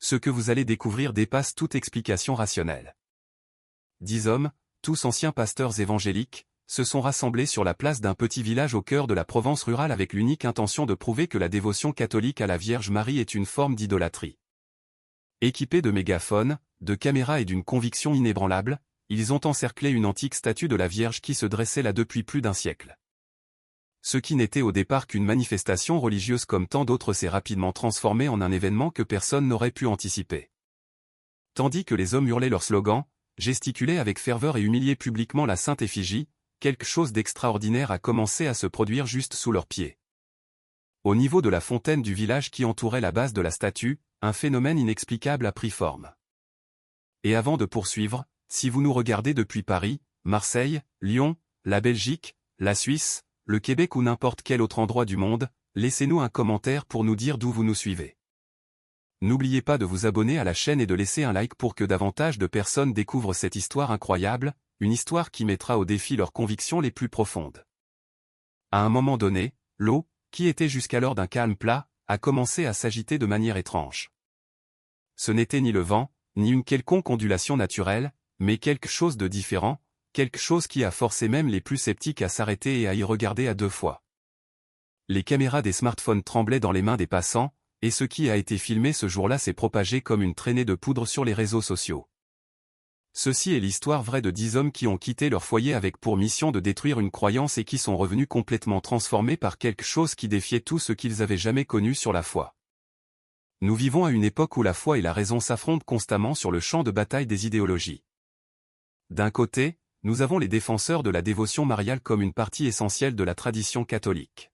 Ce que vous allez découvrir dépasse toute explication rationnelle. 10 hommes, tous anciens pasteurs évangéliques, se sont rassemblés sur la place d'un petit village au cœur de la Provence rurale avec l'unique intention de prouver que la dévotion catholique à la Vierge Marie est une forme d'idolâtrie. Équipés de mégaphones, de caméras et d'une conviction inébranlable, ils ont encerclé une antique statue de la Vierge qui se dressait là depuis plus d'un siècle. Ce qui n'était au départ qu'une manifestation religieuse comme tant d'autres s'est rapidement transformé en un événement que personne n'aurait pu anticiper. Tandis que les hommes hurlaient leurs slogans, gesticulaient avec ferveur et humiliaient publiquement la sainte effigie, quelque chose d'extraordinaire a commencé à se produire juste sous leurs pieds. Au niveau de la fontaine du village qui entourait la base de la statue, un phénomène inexplicable a pris forme. Et avant de poursuivre, si vous nous regardez depuis Paris, Marseille, Lyon, la Belgique, la Suisse, le Québec ou n'importe quel autre endroit du monde, laissez-nous un commentaire pour nous dire d'où vous nous suivez. N'oubliez pas de vous abonner à la chaîne et de laisser un like pour que davantage de personnes découvrent cette histoire incroyable, une histoire qui mettra au défi leurs convictions les plus profondes. À un moment donné, l'eau, qui était jusqu'alors d'un calme plat, a commencé à s'agiter de manière étrange. Ce n'était ni le vent, ni une quelconque ondulation naturelle, mais quelque chose de différent, quelque chose qui a forcé même les plus sceptiques à s'arrêter et à y regarder à deux fois. Les caméras des smartphones tremblaient dans les mains des passants, et ce qui a été filmé ce jour-là s'est propagé comme une traînée de poudre sur les réseaux sociaux. Ceci est l'histoire vraie de 10 hommes qui ont quitté leur foyer avec pour mission de détruire une croyance et qui sont revenus complètement transformés par quelque chose qui défiait tout ce qu'ils avaient jamais connu sur la foi. Nous vivons à une époque où la foi et la raison s'affrontent constamment sur le champ de bataille des idéologies. D'un côté, nous avons les défenseurs de la dévotion mariale comme une partie essentielle de la tradition catholique.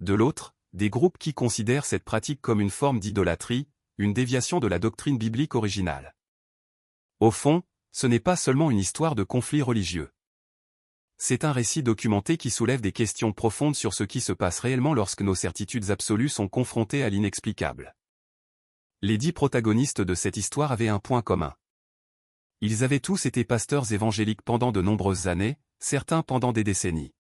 De l'autre, des groupes qui considèrent cette pratique comme une forme d'idolâtrie, une déviation de la doctrine biblique originale. Au fond, ce n'est pas seulement une histoire de conflit religieux. C'est un récit documenté qui soulève des questions profondes sur ce qui se passe réellement lorsque nos certitudes absolues sont confrontées à l'inexplicable. Les 10 protagonistes de cette histoire avaient un point commun. Ils avaient tous été pasteurs évangéliques pendant de nombreuses années, certains pendant des décennies.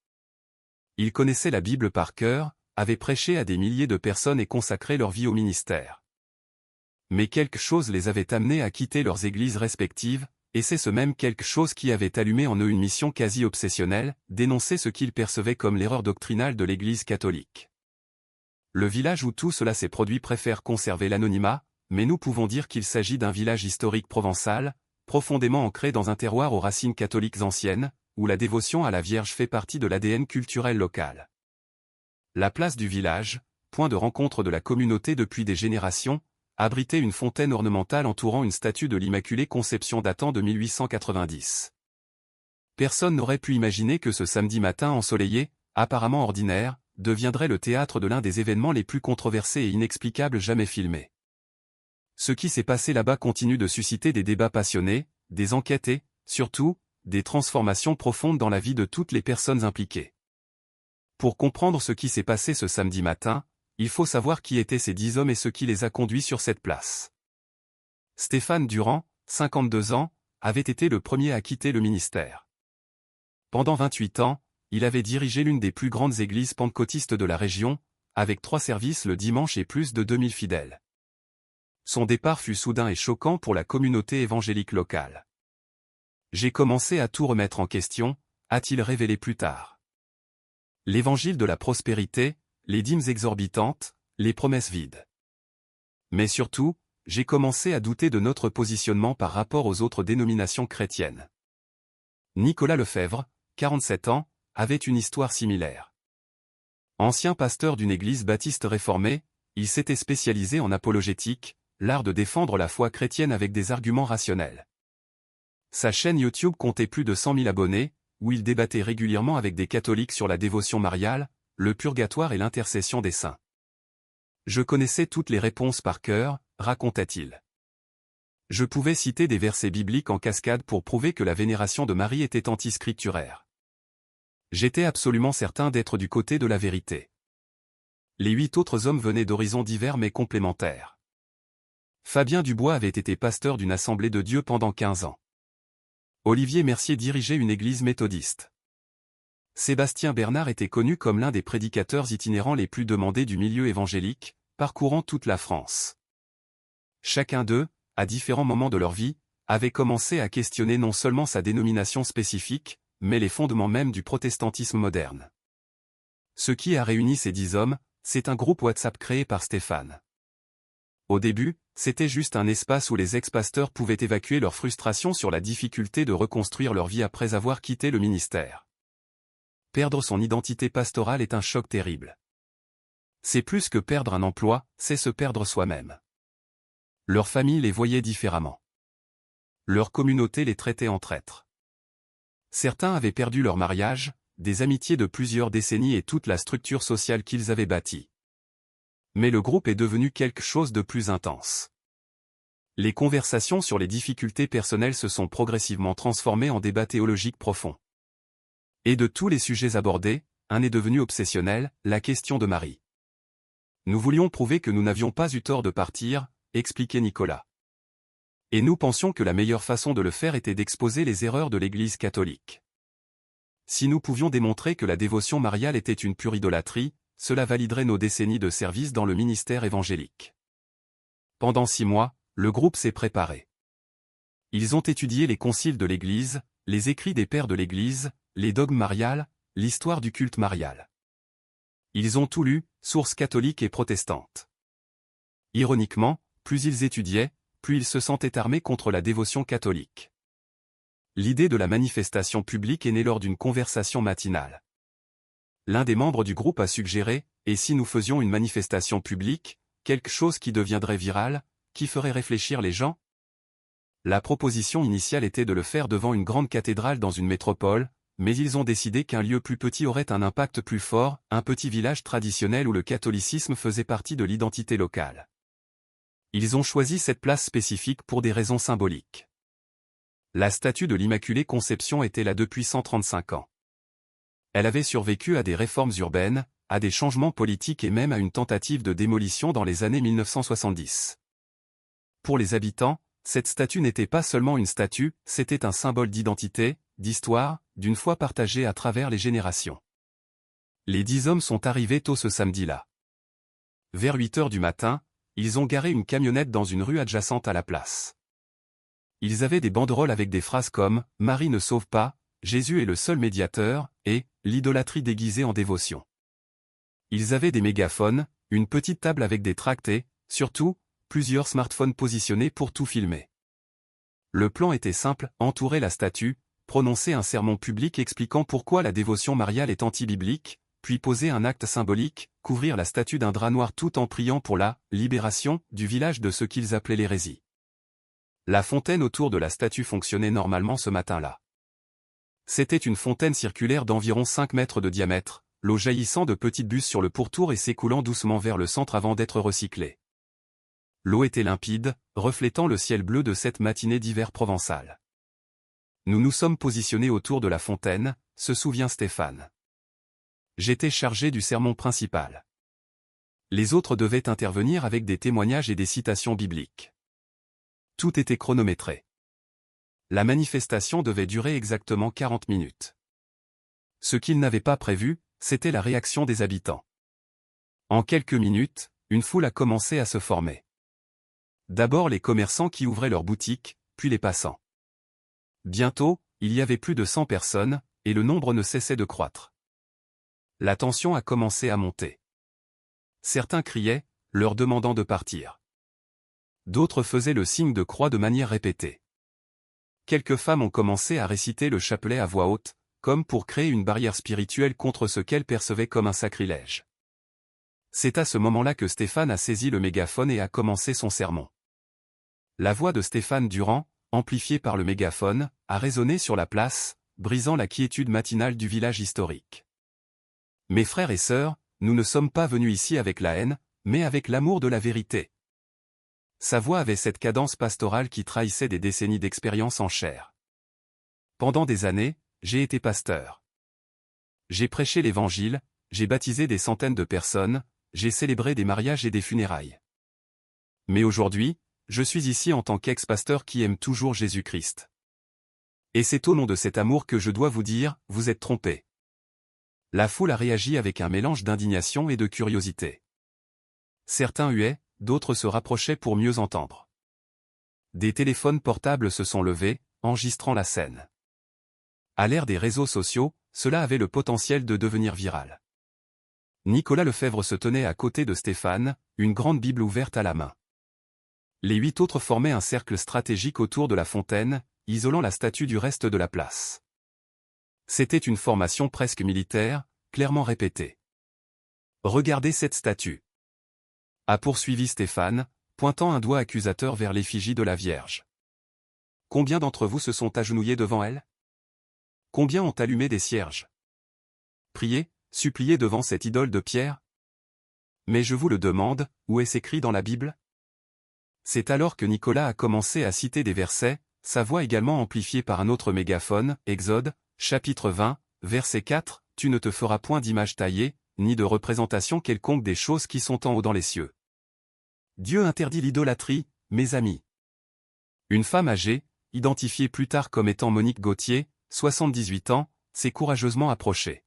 Ils connaissaient la Bible par cœur, avaient prêché à des milliers de personnes et consacré leur vie au ministère. Mais quelque chose les avait amenés à quitter leurs églises respectives, et c'est ce même quelque chose qui avait allumé en eux une mission quasi obsessionnelle, dénoncer ce qu'ils percevaient comme l'erreur doctrinale de l'Église catholique. Le village où tout cela s'est produit préfère conserver l'anonymat, mais nous pouvons dire qu'il s'agit d'un village historique provençal, profondément ancré dans un terroir aux racines catholiques anciennes, où la dévotion à la Vierge fait partie de l'ADN culturel local. La place du village, point de rencontre de la communauté depuis des générations, abritait une fontaine ornementale entourant une statue de l'Immaculée Conception datant de 1890. Personne n'aurait pu imaginer que ce samedi matin ensoleillé, apparemment ordinaire, deviendrait le théâtre de l'un des événements les plus controversés et inexplicables jamais filmés. Ce qui s'est passé là-bas continue de susciter des débats passionnés, des enquêtes et, surtout, des transformations profondes dans la vie de toutes les personnes impliquées. Pour comprendre ce qui s'est passé ce samedi matin, il faut savoir qui étaient ces 10 hommes et ce qui les a conduits sur cette place. Stéphane Durand, 52 ans, avait été le premier à quitter le ministère. Pendant 28 ans, il avait dirigé l'une des plus grandes églises pentecôtistes de la région, avec 3 services le dimanche et plus de 2000 fidèles. Son départ fut soudain et choquant pour la communauté évangélique locale. « J'ai commencé à tout remettre en question », a-t-il révélé plus tard. L'évangile de la prospérité, les dîmes exorbitantes, les promesses vides. Mais surtout, j'ai commencé à douter de notre positionnement par rapport aux autres dénominations chrétiennes. Nicolas Lefebvre, 47 ans, avait une histoire similaire. Ancien pasteur d'une église baptiste réformée, il s'était spécialisé en apologétique, l'art de défendre la foi chrétienne avec des arguments rationnels. Sa chaîne YouTube comptait plus de 100 000 abonnés, où il débattait régulièrement avec des catholiques sur la dévotion mariale, le purgatoire et l'intercession des saints. Je connaissais toutes les réponses par cœur, raconta-t-il. Je pouvais citer des versets bibliques en cascade pour prouver que la vénération de Marie était antiscripturaire. J'étais absolument certain d'être du côté de la vérité. Les 8 autres hommes venaient d'horizons divers mais complémentaires. Fabien Dubois avait été pasteur d'une assemblée de Dieu pendant 15 ans. Olivier Mercier dirigeait une église méthodiste. Sébastien Bernard était connu comme l'un des prédicateurs itinérants les plus demandés du milieu évangélique, parcourant toute la France. Chacun d'eux, à différents moments de leur vie, avait commencé à questionner non seulement sa dénomination spécifique, mais les fondements même du protestantisme moderne. Ce qui a réuni ces 10 hommes, c'est un groupe WhatsApp créé par Stéphane. Au début, c'était juste un espace où les ex-pasteurs pouvaient évacuer leur frustration sur la difficulté de reconstruire leur vie après avoir quitté le ministère. Perdre son identité pastorale est un choc terrible. C'est plus que perdre un emploi, c'est se perdre soi-même. Leur famille les voyait différemment. Leur communauté les traitait en traîtres. Certains avaient perdu leur mariage, des amitiés de plusieurs décennies et toute la structure sociale qu'ils avaient bâtie. Mais le groupe est devenu quelque chose de plus intense. Les conversations sur les difficultés personnelles se sont progressivement transformées en débats théologiques profonds. Et de tous les sujets abordés, un est devenu obsessionnel, la question de Marie. Nous voulions prouver que nous n'avions pas eu tort de partir, expliquait Nicolas. Et nous pensions que la meilleure façon de le faire était d'exposer les erreurs de l'Église catholique. Si nous pouvions démontrer que la dévotion mariale était une pure idolâtrie, cela validerait nos décennies de service dans le ministère évangélique. Pendant 6 mois, le groupe s'est préparé. Ils ont étudié les conciles de l'Église, les écrits des pères de l'Église, les dogmes mariales, l'histoire du culte marial. Ils ont tout lu, sources catholiques et protestantes. Ironiquement, plus ils étudiaient, plus ils se sentaient armés contre la dévotion catholique. L'idée de la manifestation publique est née lors d'une conversation matinale. L'un des membres du groupe a suggéré, et si nous faisions une manifestation publique, quelque chose qui deviendrait viral, qui ferait réfléchir les gens? La proposition initiale était de le faire devant une grande cathédrale dans une métropole, mais ils ont décidé qu'un lieu plus petit aurait un impact plus fort, un petit village traditionnel où le catholicisme faisait partie de l'identité locale. Ils ont choisi cette place spécifique pour des raisons symboliques. La statue de l'Immaculée Conception était là depuis 135 ans. Elle avait survécu à des réformes urbaines, à des changements politiques et même à une tentative de démolition dans les années 1970. Pour les habitants, cette statue n'était pas seulement une statue, c'était un symbole d'identité, d'histoire, d'une foi partagée à travers les générations. Les 10 hommes sont arrivés tôt ce samedi-là. Vers 8 heures du matin, ils ont garé une camionnette dans une rue adjacente à la place. Ils avaient des banderoles avec des phrases comme « Marie ne sauve pas »,« Jésus est le seul médiateur » et « L'idolâtrie déguisée en dévotion ». Ils avaient des mégaphones, une petite table avec des tracts et, surtout, plusieurs smartphones positionnés pour tout filmer. Le plan était simple, entourer la statue, prononcer un sermon public expliquant pourquoi la dévotion mariale est anti-biblique, puis poser un acte symbolique, couvrir la statue d'un drap noir tout en priant pour la « libération » du village de ce qu'ils appelaient l'hérésie. La fontaine autour de la statue fonctionnait normalement ce matin-là. C'était une fontaine circulaire d'environ 5 mètres de diamètre, l'eau jaillissant de petites busses sur le pourtour et s'écoulant doucement vers le centre avant d'être recyclée. L'eau était limpide, reflétant le ciel bleu de cette matinée d'hiver provençal. Nous nous sommes positionnés autour de la fontaine, se souvient Stéphane. J'étais chargé du sermon principal. Les autres devaient intervenir avec des témoignages et des citations bibliques. Tout était chronométré. La manifestation devait durer exactement 40 minutes. Ce qu'ils n'avaient pas prévu, c'était la réaction des habitants. En quelques minutes, une foule a commencé à se former. D'abord les commerçants qui ouvraient leurs boutiques, puis les passants. Bientôt, il y avait plus de 100 personnes, et le nombre ne cessait de croître. La tension a commencé à monter. Certains criaient, leur demandant de partir. D'autres faisaient le signe de croix de manière répétée. Quelques femmes ont commencé à réciter le chapelet à voix haute, comme pour créer une barrière spirituelle contre ce qu'elles percevaient comme un sacrilège. C'est à ce moment-là que Stéphane a saisi le mégaphone et a commencé son sermon. La voix de Stéphane Durand, amplifiée par le mégaphone, a résonné sur la place, brisant la quiétude matinale du village historique. Mes frères et sœurs, nous ne sommes pas venus ici avec la haine, mais avec l'amour de la vérité. Sa voix avait cette cadence pastorale qui trahissait des décennies d'expérience en chair. Pendant des années, j'ai été pasteur. J'ai prêché l'évangile, j'ai baptisé des centaines de personnes, j'ai célébré des mariages et des funérailles. Mais aujourd'hui, je suis ici en tant qu'ex-pasteur qui aime toujours Jésus-Christ. Et c'est au nom de cet amour que je dois vous dire, vous êtes trompés. La foule a réagi avec un mélange d'indignation et de curiosité. Certains huaient, d'autres se rapprochaient pour mieux entendre. des téléphones portables se sont levés, enregistrant la scène. À l'ère des réseaux sociaux, cela avait le potentiel de devenir viral. Nicolas Lefebvre se tenait à côté de Stéphane, une grande Bible ouverte à la main. Les 8 autres formaient un cercle stratégique autour de la fontaine, isolant la statue du reste de la place. C'était une formation presque militaire, clairement répétée. « Regardez cette statue » a poursuivi Stéphane, pointant un doigt accusateur vers l'effigie de la Vierge. Combien d'entre vous se sont agenouillés devant elle? Combien ont allumé des cierges? Prié, supplié devant cette idole de pierre? Mais je vous le demande, où est-ce écrit dans la Bible? C'est alors que Nicolas a commencé à citer des versets, sa voix également amplifiée par un autre mégaphone, Exode, chapitre 20, verset 4, « Tu ne te feras point d'image taillée, ni de représentation quelconque des choses qui sont en haut dans les cieux. » Dieu interdit l'idolâtrie, mes amis. Une femme âgée, identifiée plus tard comme étant Monique Gauthier, 78 ans, s'est courageusement approchée.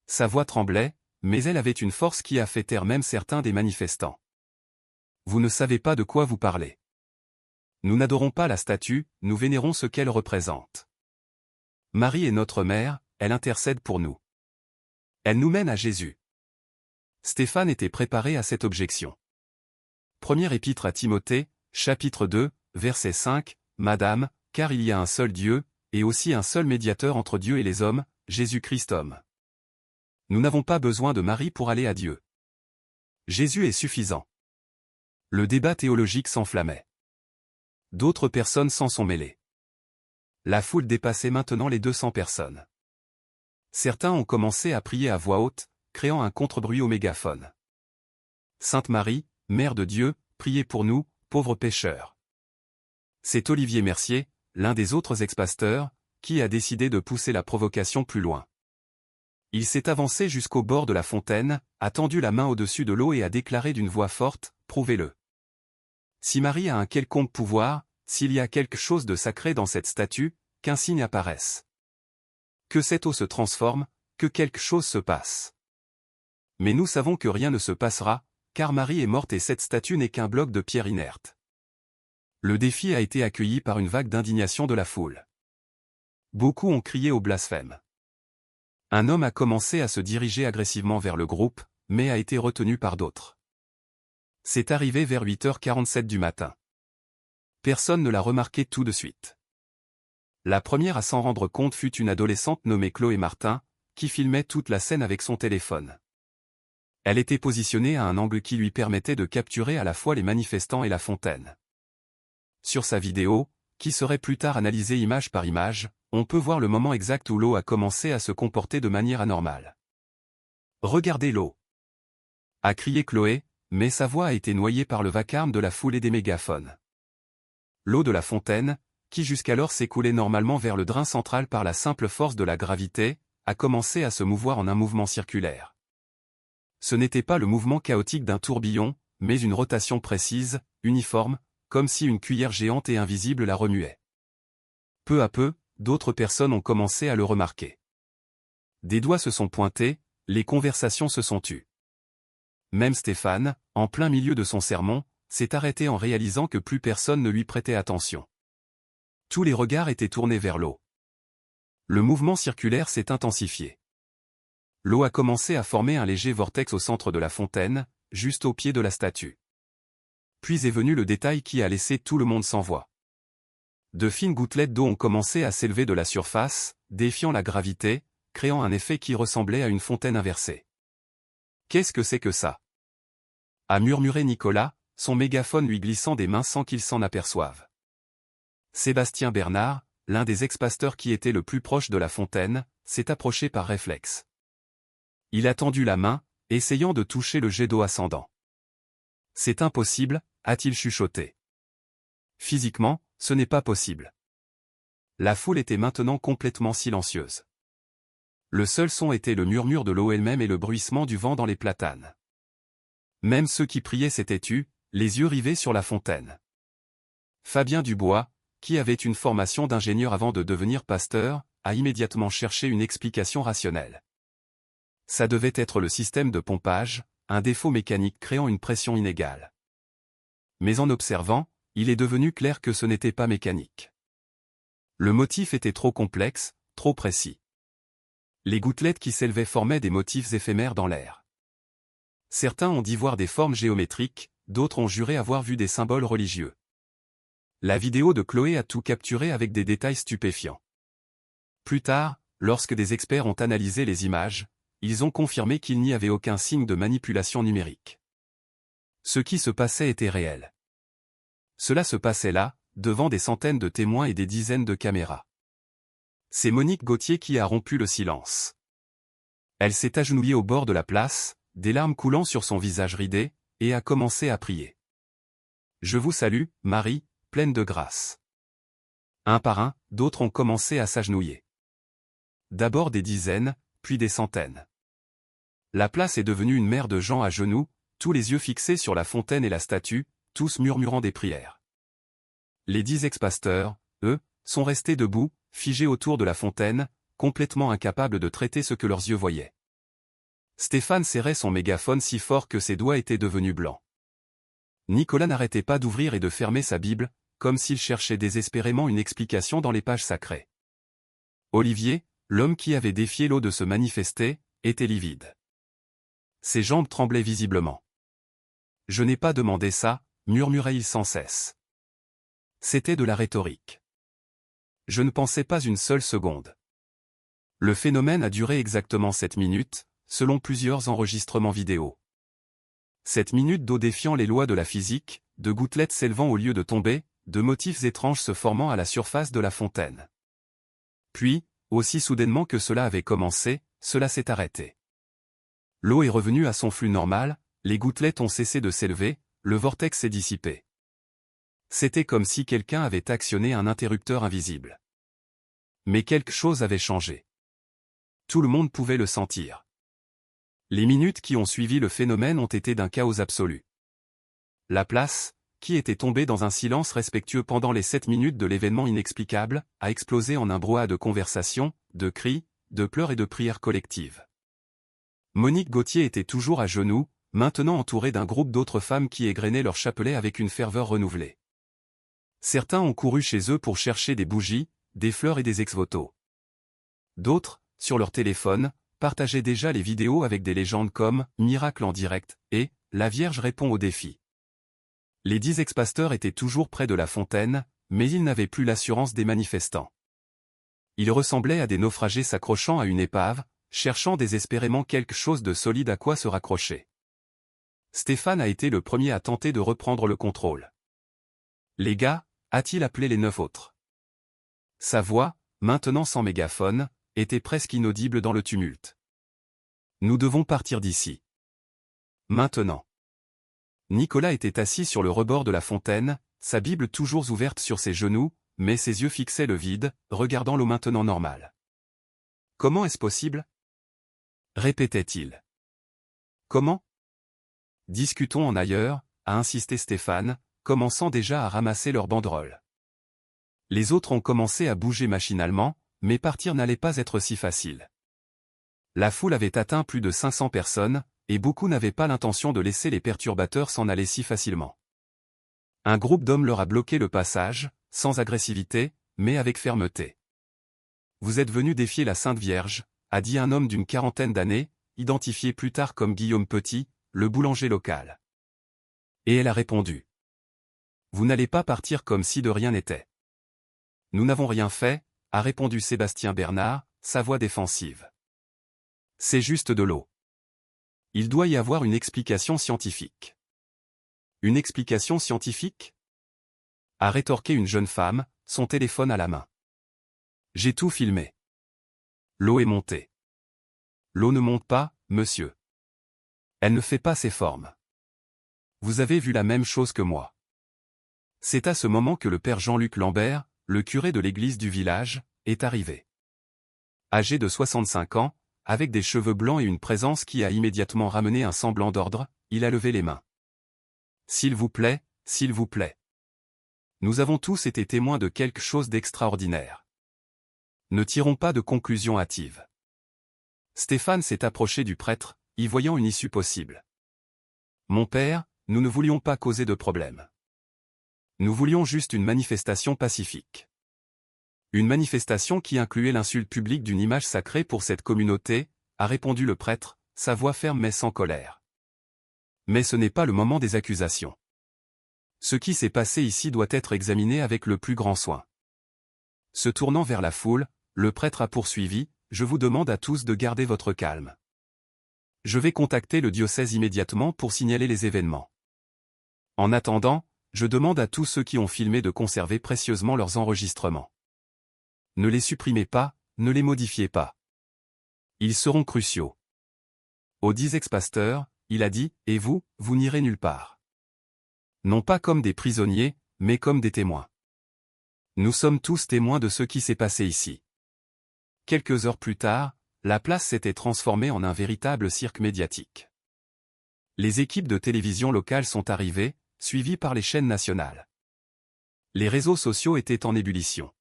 Sa voix tremblait, mais elle avait une force qui a fait taire même certains des manifestants. Vous ne savez pas de quoi vous parlez. Nous n'adorons pas la statue, nous vénérons ce qu'elle représente. Marie est notre mère, elle intercède pour nous. Elle nous mène à Jésus. Stéphane était préparé à cette objection. Première épître à Timothée, chapitre 2, verset 5, « Madame, car il y a un seul Dieu, et aussi un seul médiateur entre Dieu et les hommes, Jésus-Christ homme. Nous n'avons pas besoin de Marie pour aller à Dieu. Jésus est suffisant. » Le débat théologique s'enflammait. D'autres personnes s'en sont mêlées. La foule dépassait maintenant les 200 personnes. Certains ont commencé à prier à voix haute, créant un contre-bruit au mégaphone. Sainte Marie, Mère de Dieu, priez pour nous, pauvres pécheurs. C'est Olivier Mercier, l'un des autres ex-pasteurs, qui a décidé de pousser la provocation plus loin. Il s'est avancé jusqu'au bord de la fontaine, a tendu la main au-dessus de l'eau et a déclaré d'une voix forte, « Prouvez-le. Si Marie a un quelconque pouvoir, s'il y a quelque chose de sacré dans cette statue, qu'un signe apparaisse. Que cette eau se transforme, que quelque chose se passe. Mais nous savons que rien ne se passera, car Marie est morte et cette statue n'est qu'un bloc de pierre inerte. » Le défi a été accueilli par une vague d'indignation de la foule. Beaucoup ont crié au blasphème. Un homme a commencé à se diriger agressivement vers le groupe, mais a été retenu par d'autres. C'est arrivé vers 8h47 du matin. Personne ne l'a remarqué tout de suite. La première à s'en rendre compte fut une adolescente nommée Chloé Martin, qui filmait toute la scène avec son téléphone. Elle était positionnée à un angle qui lui permettait de capturer à la fois les manifestants et la fontaine. Sur sa vidéo, qui serait plus tard analysée image par image, on peut voir le moment exact où l'eau a commencé à se comporter de manière anormale. « Regardez l'eau !» a crié Chloé, mais sa voix a été noyée par le vacarme de la foule et des mégaphones. L'eau de la fontaine, qui jusqu'alors s'écoulait normalement vers le drain central par la simple force de la gravité, a commencé à se mouvoir en un mouvement circulaire. Ce n'était pas le mouvement chaotique d'un tourbillon, mais une rotation précise, uniforme, comme si une cuillère géante et invisible la remuait. Peu à peu, d'autres personnes ont commencé à le remarquer. Des doigts se sont pointés, les conversations se sont tues. Même Stéphane, en plein milieu de son sermon, s'est arrêté en réalisant que plus personne ne lui prêtait attention. Tous les regards étaient tournés vers l'eau. Le mouvement circulaire s'est intensifié. L'eau a commencé à former un léger vortex au centre de la fontaine, juste au pied de la statue. Puis est venu le détail qui a laissé tout le monde sans voix. De fines gouttelettes d'eau ont commencé à s'élever de la surface, défiant la gravité, créant un effet qui ressemblait à une fontaine inversée. « Qu'est-ce que c'est que ça ?» a murmuré Nicolas, son mégaphone lui glissant des mains sans qu'il s'en aperçoive. Sébastien Bernard, l'un des ex-pasteurs qui était le plus proche de la fontaine, s'est approché par réflexe. Il a tendu la main, essayant de toucher le jet d'eau ascendant. « C'est impossible », a-t-il chuchoté. Physiquement, ce n'est pas possible. La foule était maintenant complètement silencieuse. Le seul son était le murmure de l'eau elle-même et le bruissement du vent dans les platanes. Même ceux qui priaient s'étaient tus, les yeux rivés sur la fontaine. Fabien Dubois, qui avait une formation d'ingénieur avant de devenir pasteur, a immédiatement cherché une explication rationnelle. Ça devait être le système de pompage, un défaut mécanique créant une pression inégale. Mais en observant, il est devenu clair que ce n'était pas mécanique. Le motif était trop complexe, trop précis. Les gouttelettes qui s'élevaient formaient des motifs éphémères dans l'air. Certains ont dit voir des formes géométriques, d'autres ont juré avoir vu des symboles religieux. La vidéo de Chloé a tout capturé avec des détails stupéfiants. Plus tard, lorsque des experts ont analysé les images, ils ont confirmé qu'il n'y avait aucun signe de manipulation numérique. Ce qui se passait était réel. Cela se passait là, devant des centaines de témoins et des dizaines de caméras. C'est Monique Gauthier qui a rompu le silence. Elle s'est agenouillée au bord de la place, des larmes coulant sur son visage ridé, et a commencé à prier. « Je vous salue, Marie, pleine de grâce. » Un par un, d'autres ont commencé à s'agenouiller. D'abord des dizaines, puis des centaines. La place est devenue une mer de gens à genoux, tous les yeux fixés sur la fontaine et la statue, tous murmurant des prières. Les 10 ex-pasteurs, eux, sont restés debout, figés autour de la fontaine, complètement incapables de traiter ce que leurs yeux voyaient. Stéphane serrait son mégaphone si fort que ses doigts étaient devenus blancs. Nicolas n'arrêtait pas d'ouvrir et de fermer sa Bible, comme s'il cherchait désespérément une explication dans les pages sacrées. Olivier, l'homme qui avait défié l'eau de se manifester, était livide. Ses jambes tremblaient visiblement. « Je n'ai pas demandé ça », murmurait-il sans cesse. C'était de la rhétorique. Je ne pensais pas une seule seconde. Le phénomène a duré exactement 7 minutes, selon plusieurs enregistrements vidéo. 7 minutes d'eau défiant les lois de la physique, de gouttelettes s'élevant au lieu de tomber, de motifs étranges se formant à la surface de la fontaine. Puis, aussi soudainement que cela avait commencé, cela s'est arrêté. L'eau est revenue à son flux normal, les gouttelettes ont cessé de s'élever, le vortex s'est dissipé. C'était comme si quelqu'un avait actionné un interrupteur invisible. Mais quelque chose avait changé. Tout le monde pouvait le sentir. Les minutes qui ont suivi le phénomène ont été d'un chaos absolu. La place, qui était tombée dans un silence respectueux pendant les 7 minutes de l'événement inexplicable, a explosé en un brouhaha de conversations, de cris, de pleurs et de prières collectives. Monique Gauthier était toujours à genoux, maintenant entourée d'un groupe d'autres femmes qui égrenaient leur chapelet avec une ferveur renouvelée. Certains ont couru chez eux pour chercher des bougies, des fleurs et des ex-votos. D'autres, sur leur téléphone, partageaient déjà les vidéos avec des légendes comme « Miracle en direct » et « La Vierge répond au défi ». Les 10 ex-pasteurs étaient toujours près de la fontaine, mais ils n'avaient plus l'assurance des manifestants. Ils ressemblaient à des naufragés s'accrochant à une épave, cherchant désespérément quelque chose de solide à quoi se raccrocher. Stéphane a été le premier à tenter de reprendre le contrôle. « Les gars » a-t-il appelé les 9 autres. Sa voix, maintenant sans mégaphone, était presque inaudible dans le tumulte. « Nous devons partir d'ici. Maintenant. » Nicolas était assis sur le rebord de la fontaine, sa Bible toujours ouverte sur ses genoux, mais ses yeux fixaient le vide, regardant l'eau maintenant normale. « Comment est-ce possible » répétait-il. « Comment ? Discutons en ailleurs, a insisté Stéphane, commençant déjà à ramasser leurs banderoles. Les autres ont commencé à bouger machinalement, mais partir n'allait pas être si facile. La foule avait atteint plus de 500 personnes, et beaucoup n'avaient pas l'intention de laisser les perturbateurs s'en aller si facilement. Un groupe d'hommes leur a bloqué le passage, sans agressivité, mais avec fermeté. « Vous êtes venus défier la Sainte Vierge », a dit un homme d'une quarantaine d'années, identifié plus tard comme Guillaume Petit, le boulanger local. Et elle a répondu. « Vous n'allez pas partir comme si de rien n'était. »« Nous n'avons rien fait, » a répondu Sébastien Bernard, sa voix défensive. « C'est juste de l'eau. Il doit y avoir une explication scientifique. » « Une explication scientifique » a rétorqué une jeune femme, son téléphone à la main. « J'ai tout filmé. L'eau est montée. »« L'eau ne monte pas, monsieur. Elle ne fait pas ses formes. Vous avez vu la même chose que moi. » C'est à ce moment que le père Jean-Luc Lambert, le curé de l'église du village, est arrivé. Âgé de 65 ans, avec des cheveux blancs et une présence qui a immédiatement ramené un semblant d'ordre, il a levé les mains. « S'il vous plaît, s'il vous plaît. Nous avons tous été témoins de quelque chose d'extraordinaire. Ne tirons pas de conclusions hâtives. » Stéphane s'est approché du prêtre, y voyant une issue possible. « Mon père, nous ne voulions pas causer de problème. Nous voulions juste une manifestation pacifique. Une manifestation qui incluait l'insulte publique d'une image sacrée pour cette communauté, a répondu le prêtre, sa voix ferme mais sans colère. Mais ce n'est pas le moment des accusations. Ce qui s'est passé ici doit être examiné avec le plus grand soin. Se tournant vers la foule, le prêtre a poursuivi, « Je vous demande à tous de garder votre calme. Je vais contacter le diocèse immédiatement pour signaler les événements. En attendant, je demande à tous ceux qui ont filmé de conserver précieusement leurs enregistrements. Ne les supprimez pas, ne les modifiez pas. Ils seront cruciaux. » Aux 10 ex-pasteurs, il a dit, « Et vous, vous n'irez nulle part. Non pas comme des prisonniers, mais comme des témoins. Nous sommes tous témoins de ce qui s'est passé ici. » Quelques heures plus tard, la place s'était transformée en un véritable cirque médiatique. Les équipes de télévision locales sont arrivées, suivies par les chaînes nationales. Les réseaux sociaux étaient en ébullition.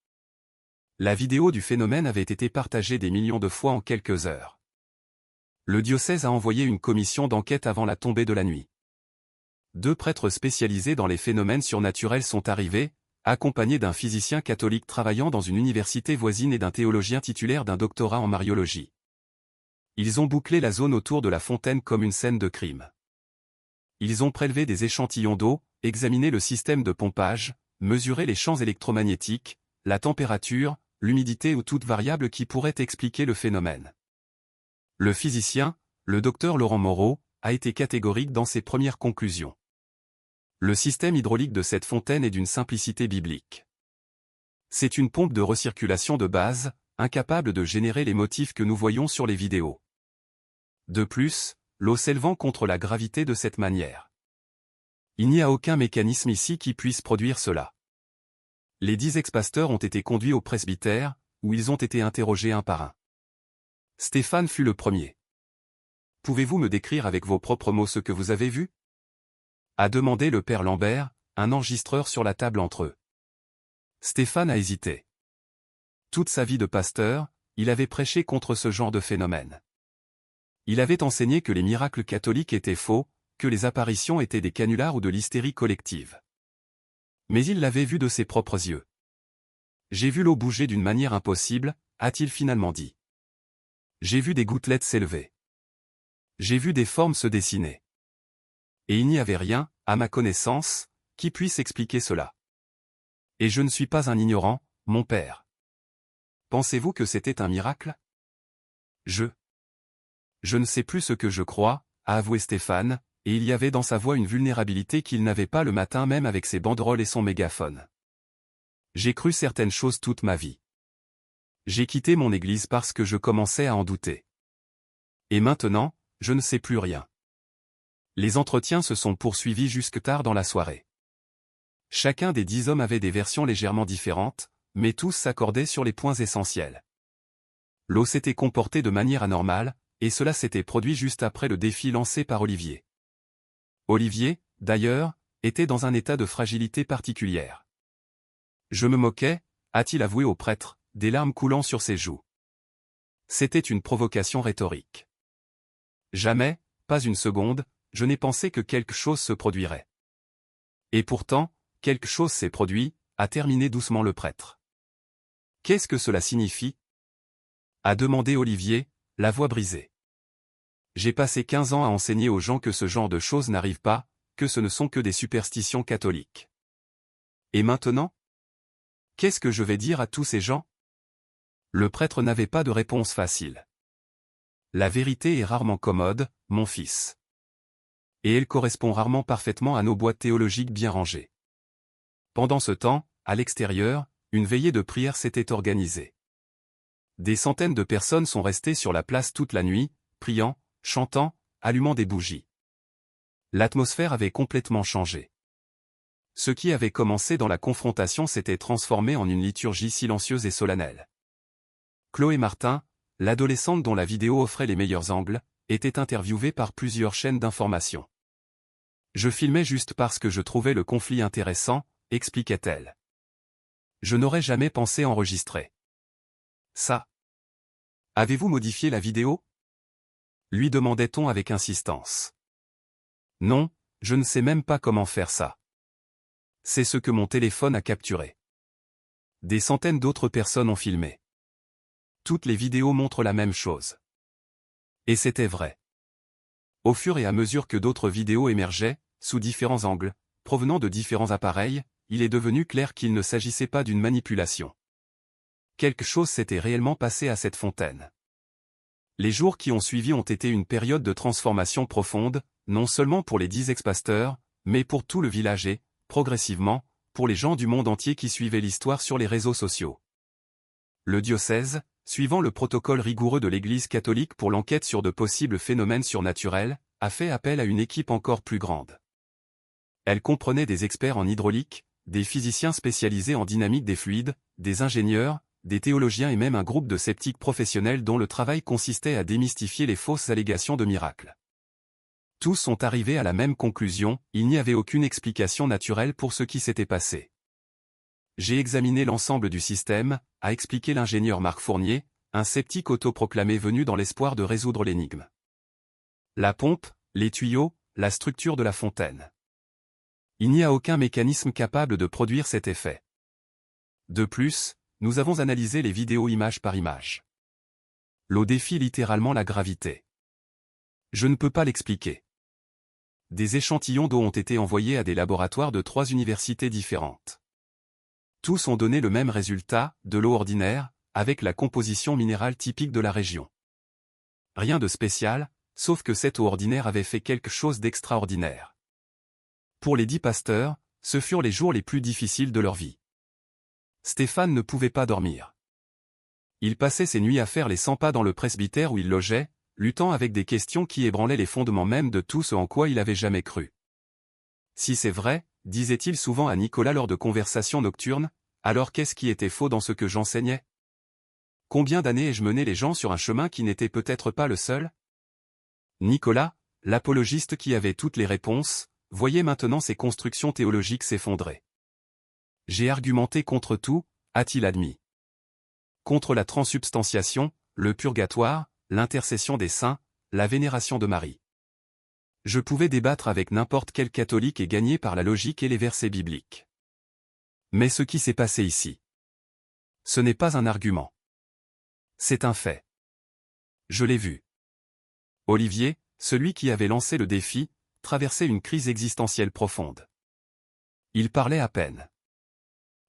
La vidéo du phénomène avait été partagée des millions de fois en quelques heures. Le diocèse a envoyé une commission d'enquête avant la tombée de la nuit. 2 prêtres spécialisés dans les phénomènes surnaturels sont arrivés, accompagnés d'un physicien catholique travaillant dans une université voisine et d'un théologien titulaire d'un doctorat en mariologie. Ils ont bouclé la zone autour de la fontaine comme une scène de crime. Ils ont prélevé des échantillons d'eau, examiné le système de pompage, mesuré les champs électromagnétiques, la température, l'humidité ou toute variable qui pourrait expliquer le phénomène. Le physicien, le docteur Laurent Moreau, a été catégorique dans ses premières conclusions. Le système hydraulique de cette fontaine est d'une simplicité biblique. C'est une pompe de recirculation de base, incapable de générer les motifs que nous voyons sur les vidéos. De plus, l'eau s'élevant contre la gravité de cette manière. Il n'y a aucun mécanisme ici qui puisse produire cela. Les 10 ex-pasteurs ont été conduits au presbytère, où ils ont été interrogés un par un. Stéphane fut le premier. « Pouvez-vous me décrire avec vos propres mots ce que vous avez vu ?» a demandé le père Lambert, un enregistreur sur la table entre eux. Stéphane a hésité. Toute sa vie de pasteur, il avait prêché contre ce genre de phénomène. Il avait enseigné que les miracles catholiques étaient faux, que les apparitions étaient des canulars ou de l'hystérie collective. Mais il l'avait vu de ses propres yeux. « J'ai vu l'eau bouger d'une manière impossible, a-t-il finalement dit. J'ai vu des gouttelettes s'élever. J'ai vu des formes se dessiner. Et il n'y avait rien, à ma connaissance, qui puisse expliquer cela. Et je ne suis pas un ignorant, mon père. Pensez-vous que c'était un miracle? Je ne sais plus ce que je crois, a avoué Stéphane, et il y avait dans sa voix une vulnérabilité qu'il n'avait pas le matin même avec ses banderoles et son mégaphone. J'ai cru certaines choses toute ma vie. J'ai quitté mon église parce que je commençais à en douter. Et maintenant, je ne sais plus rien. Les entretiens se sont poursuivis jusque tard dans la soirée. Chacun des 10 hommes avait des versions légèrement différentes, mais tous s'accordaient sur les points essentiels. L'eau s'était comportée de manière anormale, et cela s'était produit juste après le défi lancé par Olivier. Olivier, d'ailleurs, était dans un état de fragilité particulière. Je me moquais, a-t-il avoué au prêtre, des larmes coulant sur ses joues. C'était une provocation rhétorique. Jamais, pas une seconde, je n'ai pensé que quelque chose se produirait. Et pourtant, quelque chose s'est produit, a terminé doucement le prêtre. Qu'est-ce que cela signifie? A demandé Olivier, la voix brisée. J'ai passé 15 ans à enseigner aux gens que ce genre de choses n'arrive pas, que ce ne sont que des superstitions catholiques. Et maintenant? Qu'est-ce que je vais dire à tous ces gens? Le prêtre n'avait pas de réponse facile. La vérité est rarement commode, mon fils. Et elle correspond rarement parfaitement à nos boîtes théologiques bien rangées. Pendant ce temps, à l'extérieur, une veillée de prière s'était organisée. Des centaines de personnes sont restées sur la place toute la nuit, priant, chantant, allumant des bougies. L'atmosphère avait complètement changé. Ce qui avait commencé dans la confrontation s'était transformé en une liturgie silencieuse et solennelle. Chloé Martin, l'adolescente dont la vidéo offrait les meilleurs angles, était interviewée par plusieurs chaînes d'information. Je filmais juste parce que je trouvais le conflit intéressant, expliquait-elle. Je n'aurais jamais pensé enregistrer ça. Avez-vous modifié la vidéo? Lui demandait-on avec insistance. Non, je ne sais même pas comment faire ça. C'est ce que mon téléphone a capturé. Des centaines d'autres personnes ont filmé. Toutes les vidéos montrent la même chose. Et c'était vrai. Au fur et à mesure que d'autres vidéos émergeaient, sous différents angles, provenant de différents appareils, il est devenu clair qu'il ne s'agissait pas d'une manipulation. Quelque chose s'était réellement passé à cette fontaine. Les jours qui ont suivi ont été une période de transformation profonde, non seulement pour les 10 ex-pasteurs, mais pour tout le village et, progressivement, pour les gens du monde entier qui suivaient l'histoire sur les réseaux sociaux. Le diocèse, suivant le protocole rigoureux de l'Église catholique pour l'enquête sur de possibles phénomènes surnaturels, a fait appel à une équipe encore plus grande. Elle comprenait des experts en hydraulique, des physiciens spécialisés en dynamique des fluides, des ingénieurs, des théologiens et même un groupe de sceptiques professionnels dont le travail consistait à démystifier les fausses allégations de miracles. Tous sont arrivés à la même conclusion, il n'y avait aucune explication naturelle pour ce qui s'était passé. J'ai examiné l'ensemble du système, a expliqué l'ingénieur Marc Fournier, un sceptique autoproclamé venu dans l'espoir de résoudre l'énigme. La pompe, les tuyaux, la structure de la fontaine. Il n'y a aucun mécanisme capable de produire cet effet. De plus, nous avons analysé les vidéos image par image. L'eau défie littéralement la gravité. Je ne peux pas l'expliquer. Des échantillons d'eau ont été envoyés à des laboratoires de 3 universités différentes. Tous ont donné le même résultat, de l'eau ordinaire, avec la composition minérale typique de la région. Rien de spécial, sauf que cette eau ordinaire avait fait quelque chose d'extraordinaire. Pour les 10 pasteurs, ce furent les jours les plus difficiles de leur vie. Stéphane ne pouvait pas dormir. Il passait ses nuits à faire les 100 pas dans le presbytère où il logeait, luttant avec des questions qui ébranlaient les fondements même de tout ce en quoi il avait jamais cru. Si c'est vrai, disait-il souvent à Nicolas lors de conversations nocturnes, alors qu'est-ce qui était faux dans ce que j'enseignais? Combien d'années ai-je mené les gens sur un chemin qui n'était peut-être pas le seul? Nicolas, l'apologiste qui avait toutes les réponses, voyait maintenant ses constructions théologiques s'effondrer. J'ai argumenté contre tout, a-t-il admis. Contre la transsubstantiation, le purgatoire, l'intercession des saints, la vénération de Marie. Je pouvais débattre avec n'importe quel catholique et gagner par la logique et les versets bibliques. Mais ce qui s'est passé ici, ce n'est pas un argument. C'est un fait. Je l'ai vu. Olivier, celui qui avait lancé le défi, traversait une crise existentielle profonde. Il parlait à peine.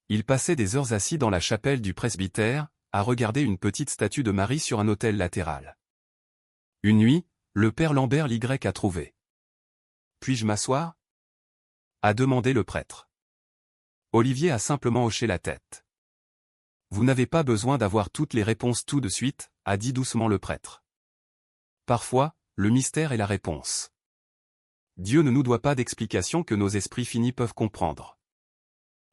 Il passait des heures assis dans la chapelle du presbytère, à regarder une petite statue de Marie sur un autel latéral. Une nuit, le père Lambert l'Y a trouvé. « Puis-je m'asseoir » a demandé le prêtre. Olivier a simplement hoché la tête. « Vous n'avez pas besoin d'avoir toutes les réponses tout de suite » a dit doucement le prêtre. Parfois, le mystère est la réponse. Dieu ne nous doit pas d'explications que nos esprits finis peuvent comprendre.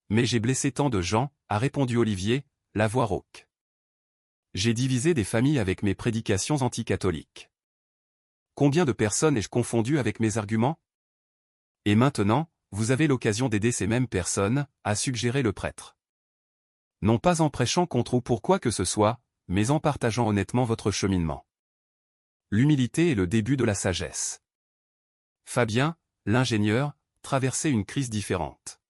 Mais j'ai blessé tant de gens, a répondu Olivier, la voix rauque. J'ai divisé des familles avec mes prédications anticatholiques. Combien de personnes ai-je confondu avec mes arguments? Et maintenant, vous avez l'occasion d'aider ces mêmes personnes, a suggéré le prêtre. Non pas en prêchant contre ou pour quoi que ce soit, mais en partageant honnêtement votre cheminement. L'humilité est le début de la sagesse. Fabien, l'ingénieur, traversait une crise différente.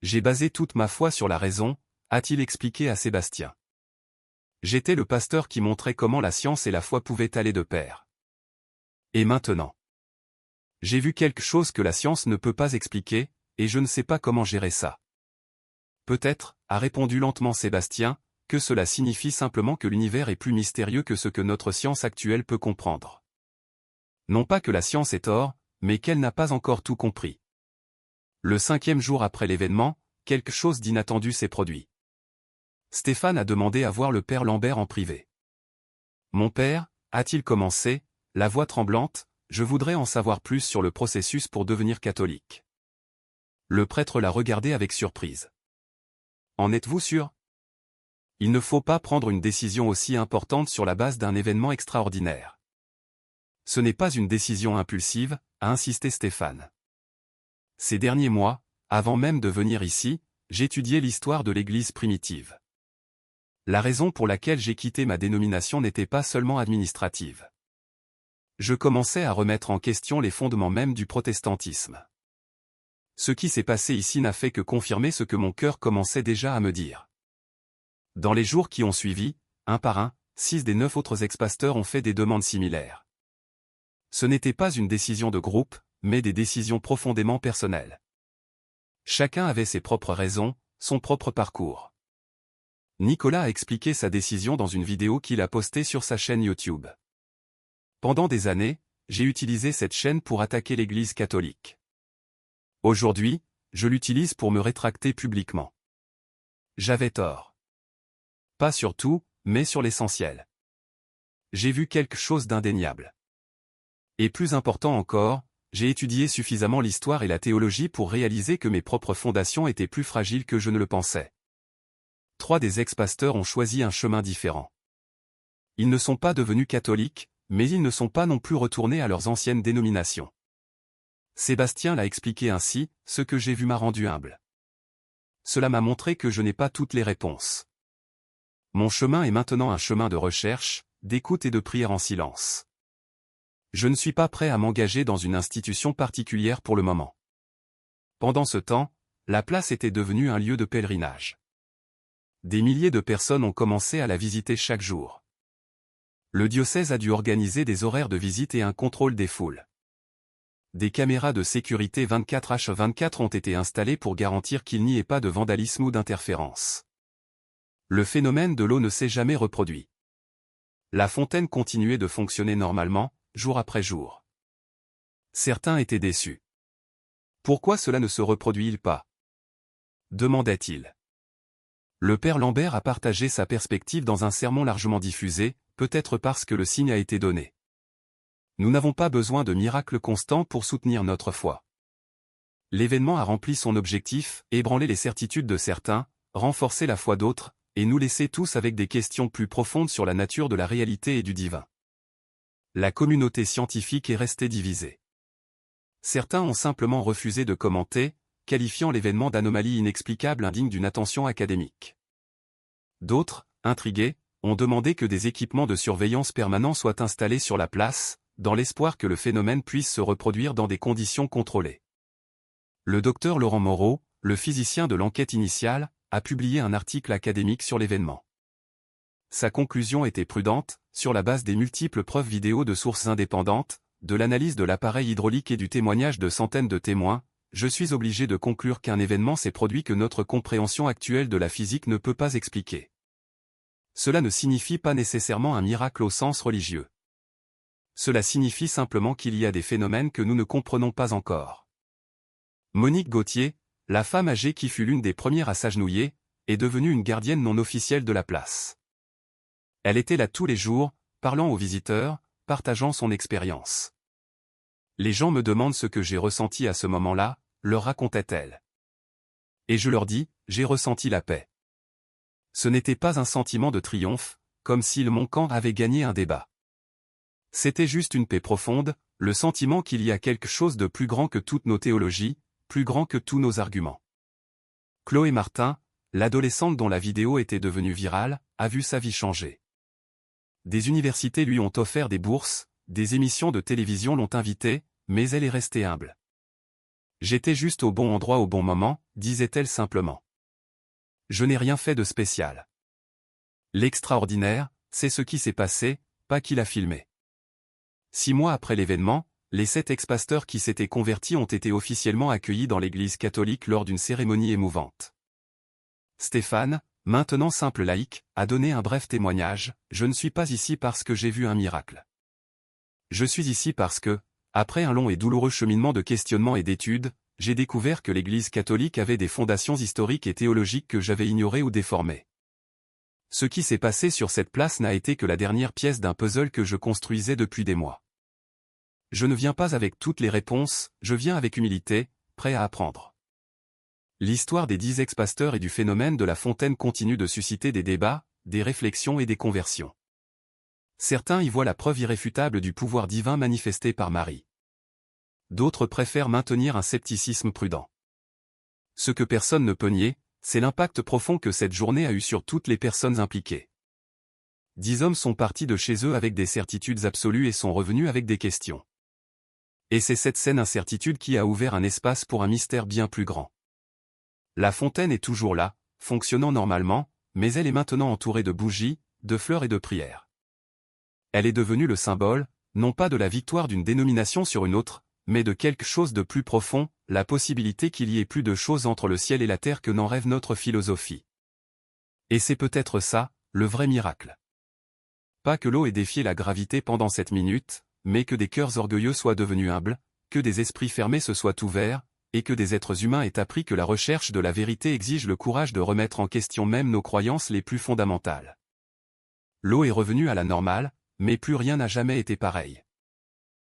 J'ai basé toute ma foi sur la raison, a-t-il expliqué à Sébastien. J'étais le pasteur qui montrait comment la science et la foi pouvaient aller de pair. Et maintenant? J'ai vu quelque chose que la science ne peut pas expliquer, et je ne sais pas comment gérer ça. Peut-être, a répondu lentement Sébastien, que cela signifie simplement que l'univers est plus mystérieux que ce que notre science actuelle peut comprendre. Non pas que la science ait tort, mais qu'elle n'a pas encore tout compris. Le 5e jour après l'événement, quelque chose d'inattendu s'est produit. Stéphane a demandé à voir le père Lambert en privé. « Mon père, a-t-il commencé, la voix tremblante, je voudrais en savoir plus sur le processus pour devenir catholique. » Le prêtre l'a regardé avec surprise. « En êtes-vous sûr? Il ne faut pas prendre une décision aussi importante sur la base d'un événement extraordinaire. Ce n'est pas une décision impulsive, a insisté Stéphane. Ces derniers mois, avant même de venir ici, j'étudiais l'histoire de l'Église primitive. La raison pour laquelle j'ai quitté ma dénomination n'était pas seulement administrative. Je commençais à remettre en question les fondements même du protestantisme. Ce qui s'est passé ici n'a fait que confirmer ce que mon cœur commençait déjà à me dire. Dans les jours qui ont suivi, un par un, 6 des 9 autres ex-pasteurs ont fait des demandes similaires. Ce n'était pas une décision de groupe, mais des décisions profondément personnelles. Chacun avait ses propres raisons, son propre parcours. Nicolas a expliqué sa décision dans une vidéo qu'il a postée sur sa chaîne YouTube. Pendant des années, j'ai utilisé cette chaîne pour attaquer l'Église catholique. Aujourd'hui, je l'utilise pour me rétracter publiquement. J'avais tort. Pas sur tout, mais sur l'essentiel. J'ai vu quelque chose d'indéniable. Et plus important encore, j'ai étudié suffisamment l'histoire et la théologie pour réaliser que mes propres fondations étaient plus fragiles que je ne le pensais. 3 des ex-pasteurs ont choisi un chemin différent. Ils ne sont pas devenus catholiques, mais ils ne sont pas non plus retournés à leurs anciennes dénominations. Sébastien l'a expliqué ainsi, ce que j'ai vu m'a rendu humble. Cela m'a montré que je n'ai pas toutes les réponses. Mon chemin est maintenant un chemin de recherche, d'écoute et de prière en silence. Je ne suis pas prêt à m'engager dans une institution particulière pour le moment. Pendant ce temps, la place était devenue un lieu de pèlerinage. Des milliers de personnes ont commencé à la visiter chaque jour. Le diocèse a dû organiser des horaires de visite et un contrôle des foules. Des caméras de sécurité 24h24 ont été installées pour garantir qu'il n'y ait pas de vandalisme ou d'interférence. Le phénomène de l'eau ne s'est jamais reproduit. La fontaine continuait de fonctionner normalement, jour après jour. Certains étaient déçus. Pourquoi cela ne se reproduit-il pas? Demandait-il. Le père Lambert a partagé sa perspective dans un sermon largement diffusé, peut-être parce que le signe a été donné. Nous n'avons pas besoin de miracles constants pour soutenir notre foi. L'événement a rempli son objectif, ébranler les certitudes de certains, renforcer la foi d'autres, et nous laisser tous avec des questions plus profondes sur la nature de la réalité et du divin. La communauté scientifique est restée divisée. Certains ont simplement refusé de commenter, qualifiant l'événement d'anomalie inexplicable indigne d'une attention académique. D'autres, intrigués, ont demandé que des équipements de surveillance permanents soient installés sur la place, dans l'espoir que le phénomène puisse se reproduire dans des conditions contrôlées. Le docteur Laurent Moreau, le physicien de l'enquête initiale, a publié un article académique sur l'événement. Sa conclusion était prudente, sur la base des multiples preuves vidéo de sources indépendantes, de l'analyse de l'appareil hydraulique et du témoignage de centaines de témoins, je suis obligé de conclure qu'un événement s'est produit que notre compréhension actuelle de la physique ne peut pas expliquer. Cela ne signifie pas nécessairement un miracle au sens religieux. Cela signifie simplement qu'il y a des phénomènes que nous ne comprenons pas encore. Monique Gauthier, la femme âgée qui fut l'une des premières à s'agenouiller, est devenue une gardienne non officielle de la place. Elle était là tous les jours, parlant aux visiteurs, partageant son expérience. Les gens me demandent ce que j'ai ressenti à ce moment-là, leur racontait-elle. Et je leur dis, j'ai ressenti la paix. Ce n'était pas un sentiment de triomphe, comme si mon camp avait gagné un débat. C'était juste une paix profonde, le sentiment qu'il y a quelque chose de plus grand que toutes nos théologies, plus grand que tous nos arguments. Chloé Martin, l'adolescente dont la vidéo était devenue virale, a vu sa vie changer. Des universités lui ont offert des bourses, des émissions de télévision l'ont invitée, mais elle est restée humble. J'étais juste au bon endroit au bon moment, disait-elle simplement. Je n'ai rien fait de spécial. L'extraordinaire, c'est ce qui s'est passé, pas qui l'a filmé. 6 mois après l'événement, les 7 ex-pasteurs qui s'étaient convertis ont été officiellement accueillis dans l'église catholique lors d'une cérémonie émouvante. Stéphane, maintenant simple laïc, a donné un bref témoignage, « Je ne suis pas ici parce que j'ai vu un miracle. Je suis ici parce que, après un long et douloureux cheminement de questionnement et d'études, j'ai découvert que l'Église catholique avait des fondations historiques et théologiques que j'avais ignorées ou déformées. Ce qui s'est passé sur cette place n'a été que la dernière pièce d'un puzzle que je construisais depuis des mois. Je ne viens pas avec toutes les réponses, je viens avec humilité, prêt à apprendre. » L'histoire des 10 ex-pasteurs et du phénomène de la fontaine continue de susciter des débats, des réflexions et des conversions. Certains y voient la preuve irréfutable du pouvoir divin manifesté par Marie. D'autres préfèrent maintenir un scepticisme prudent. Ce que personne ne peut nier, c'est l'impact profond que cette journée a eu sur toutes les personnes impliquées. 10 hommes sont partis de chez eux avec des certitudes absolues et sont revenus avec des questions. Et c'est cette saine incertitude qui a ouvert un espace pour un mystère bien plus grand. La fontaine est toujours là, fonctionnant normalement, mais elle est maintenant entourée de bougies, de fleurs et de prières. Elle est devenue le symbole, non pas de la victoire d'une dénomination sur une autre, mais de quelque chose de plus profond, la possibilité qu'il y ait plus de choses entre le ciel et la terre que n'en rêve notre philosophie. Et c'est peut-être ça, le vrai miracle. Pas que l'eau ait défié la gravité pendant cette minute, mais que des cœurs orgueilleux soient devenus humbles, que des esprits fermés se soient ouverts, et que des êtres humains aient appris que la recherche de la vérité exige le courage de remettre en question même nos croyances les plus fondamentales. L'eau est revenue à la normale, mais plus rien n'a jamais été pareil.